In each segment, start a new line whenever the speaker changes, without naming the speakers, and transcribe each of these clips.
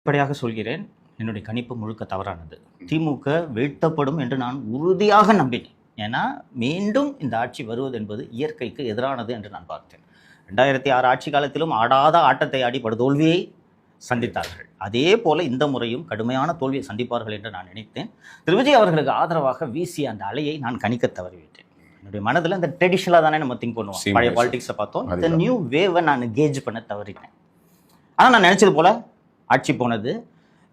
வெளிப்படையாக சொல்கிறேன், என்னுடைய கணிப்பு முழுக்க தவறானது. திமுக வீழ்த்தப்படும் என்று நான் உறுதியாக நம்பினேன். ஏன்னா, மீண்டும் இந்த ஆட்சி வருவது என்பது இயற்கைக்கு எதிரானது என்று நான் பார்த்தேன். 2006 ஆட்சி காலத்திலும் ஆடாத ஆட்டத்தை ஆடி படுதோல்வியை சந்தித்தார்கள். அதே போல இந்த முறையும் கடுமையான தோல்வியை சந்திப்பார்கள் என்று நான் நினைத்தேன். திரு விஜய் அவர்களுக்கு ஆதரவாக வீசிய அந்த அலையை நான் கணிக்க தவறிவிட்டேன். என்னுடைய மனதில் அந்த ட்ரெடிஷனலாக தானே நம்ம திங்க் பண்ணுவோம். பழைய பாலிடிக்ஸை பார்த்தோம். இந்த நியூ வேவை நான் கேஜ் பண்ண தவறிட்டேன். ஆனால் நான் நினைச்சது போல ஆட்சி போனது.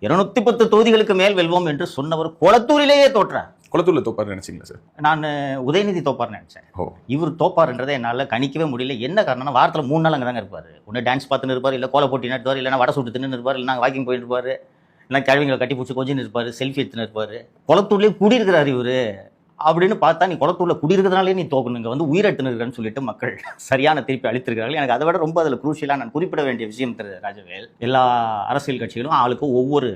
210 தொகுதிகளுக்கு மேல் வெல்வோம் என்று சொன்னவர் குளத்தூரிலேயே தோற்றார்.
குளத்தூர்ல தோப்பார் நினைச்சீங்களா சார்?
நான் உதயநிதி தோப்பார் நினைச்சேன். இவர் தோப்பார்ன்றதை என்னால் கணிக்கவே முடியல. என்ன காரணம்னா, வாரத்தில் 3 நாள் அங்கே தாங்க இருப்பார். ஒன்று டான்ஸ் பார்த்துன்னு இருப்பார், இல்லை கோலை போட்டி நடத்துவார், இல்லைனா வடை சுட்டு தின்னு இருப்பார், இல்லைனா வாக்கிங் போயிட்டு இருப்பார், இல்லை கிழவிங்களை கட்டி பிடிச்சி கொஞ்சின்னு இருப்பார், செல்ஃபி எடுத்துன்னு இருப்பார். குளத்தூர்லேயே குடியிருக்கிறார் இவர் அப்படின்னு பார்த்தா, நீ குளத்தூரில் குடியிருக்கிறதுனாலே நீ தோக்கணும், இங்கே வந்து உயிரெட்டுன்னு இருக்கன்னு சொல்லிட்டு மக்கள் சரியான திருப்பி அளித்திருக்கிறார்கள். எனக்கு அதை விட ரொம்ப அதில் குரூஷியலாக நான் குறிப்பிட வேண்டிய விஷயம் திரு ராஜவேல், எல்லா அரசியல் கட்சிகளும் ஆளுக்கு ஒவ்வொரு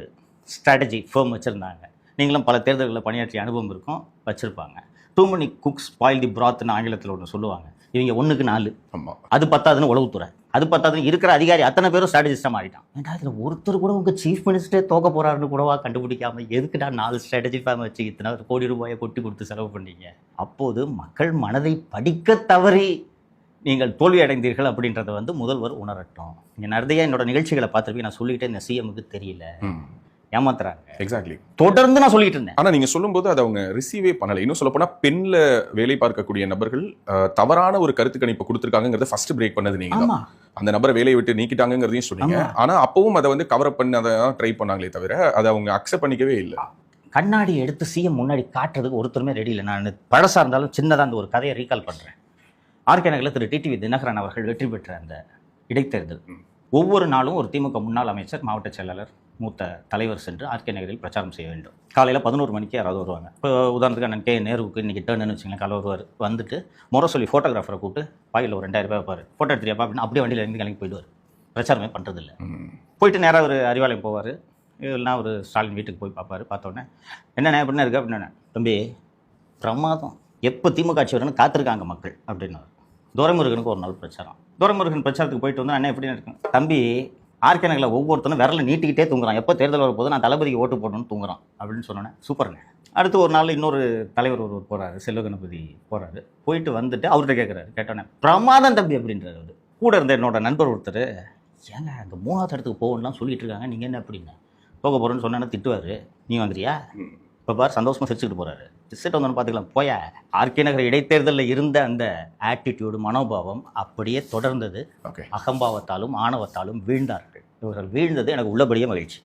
ஸ்ட்ராட்டஜி ஃபேம் வச்சுருந்தாங்க. நீங்களும் பல தேர்தல்களில் பணியாற்றிய அனுபவம் இருக்கும், வச்சுருப்பாங்க. Too many cooks spoil the brothன்னு ஆங்கிலத்தில் ஒன்று சொல்லுவாங்க. இவங்க 1க்கு 4, அது பத்தாதுன்னு உளவுத்துறை, அது பத்தாதுன்னு இருக்கிற அதிகாரி அத்தனை பேரும் ஸ்ட்ராட்டஜிஸ்டாக மாறிட்டான். ஏன்டா இதில் ஒருத்தர் கூட உங்கள் சீஃப் மினிஸ்டரே தோக்க போகிறாருன்னு கூடவா கண்டுபிடிக்காமல் எதுக்குடா 4 ஸ்ட்ராட்டஜி ஃபேம் வச்சு இத்தனை கோடி ரூபாயை கொட்டி கொடுத்து செலவு பண்ணீங்க? அப்போது மக்கள் மனதை படிக்க தவறி நீங்கள் தோல்வி அடைந்தீர்கள் அப்படின்றத வந்து முதல்வர் உணரட்டும். நீங்கள் நிறைய என்னோட நிகழ்ச்சிகளை பார்த்துருப்பீங்க. நான் சொல்லிக்கிட்டே இந்த சிஎம்முக்கு தெரியல, ஏமாத்துறாங்க.
எக்ஸாக்ட்லி.
தொடர்ந்து நான் சொல்லிட்டு இருந்தேன்.
ஆனா நீங்க சொல்லும்போது அதை அவங்க ரிசீவே பண்ணல. இன்னும் சொல்ல போனா, பெண்ல வேலை பார்க்கக்கூடிய நபர்கள் தவறான ஒரு கருத்து கணிப்பு கொடுத்திருக்காங்கிறத ஃபர்ஸ்ட் பிரேக் பண்ணது நீங்க தான். அந்த நபரை வேலையை விட்டு நீக்கிட்டாங்கிறதையும் சொன்னீங்க. ஆனா அப்பவும் அதை வந்து கவர் பண்ணி அதை ட்ரை பண்ணாங்களே தவிர அதை அவங்க அக்செப்ட் பண்ணிக்கவே இல்லை.
கண்ணாடி எடுத்து சிஎம் முன்னாடி காட்டுறதுக்கு ஒருத்தருமே ரெடி இல்லை. நான் பழசா இருந்தாலும் சின்னதாக அந்த ஒரு கதையை ரீகால் பண்றேன். ஆர்கே நகரில் திரு டிடிவி தினகரன் அவர்கள் வெற்றி பெற்ற அந்த இடைத்தேர்தல், ஒவ்வொரு நாளும் ஒரு திமுக முன்னாள் அமைச்சர், மாவட்ட செயலாளர், மூத்த தலைவர் சென்று ஆர்கே நகரில் பிரச்சாரம் செய்ய வேண்டும். காலையில் 11 மணிக்கு யாராவது வருவாங்க. இப்போ உதாரணத்துக்கு அண்ணன் கே நேருவுக்கு இன்றைக்கி டேர்ன்னு வச்சுங்களேன், காலை வருவார். வந்துட்டு முறை சொல்லி ஃபோட்டோகிராஃபரை கூப்பிட்டு பாயில் ஒரு 2000 ரூபாய் வைப்பார். ஃபோட்டோ எடுத்துறியாப்பா அப்படின்னு அப்படியே வண்டியில் இருந்து கிளம்பி போயிடுவார். பிரச்சாரமே பண்ணுறதில்ல. போயிட்டு நேராக ஒரு அறிவாலயம் போவார், இல்லைனா ஒரு ஸ்டாலின் வீட்டுக்கு போய் பார்ப்பார். பார்த்தோன்னே என்னென்ன எப்படின்னா இருக்குது அப்படின்னா, தம்பி பிரமாதம், எப்போ திமுக ஆட்சி வரும்னு காத்திருக்காங்க மக்கள் அப்படின்னு. துரைமுருகனுக்கு ஒரு நாள் பிரச்சாரம். துரைமுருகன் பிரச்சாரத்துக்கு போயிட்டு வந்து அண்ணன் எப்படின்னு இருக்கும், தம்பி ஆர்கே நகரில் ஒவ்வொருத்தரும் விரலை நீட்டிக்கிட்டே தூங்குறான், எப்போ தேர்தல் வரப்போது நான் தளபதிக்கு ஓட்டு போடணும்னு தூங்குறான் அப்படின்னு சொன்னோன்னே சூப்பருங்க. அடுத்து ஒரு நாள் இன்னொரு தலைவர் ஒருவர் போகிறாரு, செல்வ கணபதி போகிறாரு. போயிட்டு வந்துட்டு அவர்கிட்ட கேட்குறாரு, கேட்டோன்னே பிரமாதம் தம்பி அப்படின்றாரு. அவர் கூட இருந்த என்னோட நண்பர் ஒருத்தர், ஏங்க அந்த 3வது இடத்துக்கு போகணும்லாம் சொல்லிட்டு இருக்காங்க, நீங்கள் என்ன அப்படின்னு போக போகிறேன்னு சொன்னேன்னா திட்டுவார். நீ வந்துறியா இப்போ பார் சந்தோஷமாக சிரிச்சுக்கிட்டு போகிறாரு. சிரிச்சுட்டு வந்தோன்னு பார்த்துக்கலாம் போயா. ஆர்கே நகர் இடைத்தேர்தலில் இருந்த அந்த ஆட்டிடியூடு, மனோபாவம் அப்படியே தொடர்ந்தது. அகம்பாவத்தாலும் ஆணவத்தாலும் வீழ்ந்தார்கள். இவர்கள் வீழ்ந்தது எனக்கு உள்ளபடியே மகிழ்ச்சி.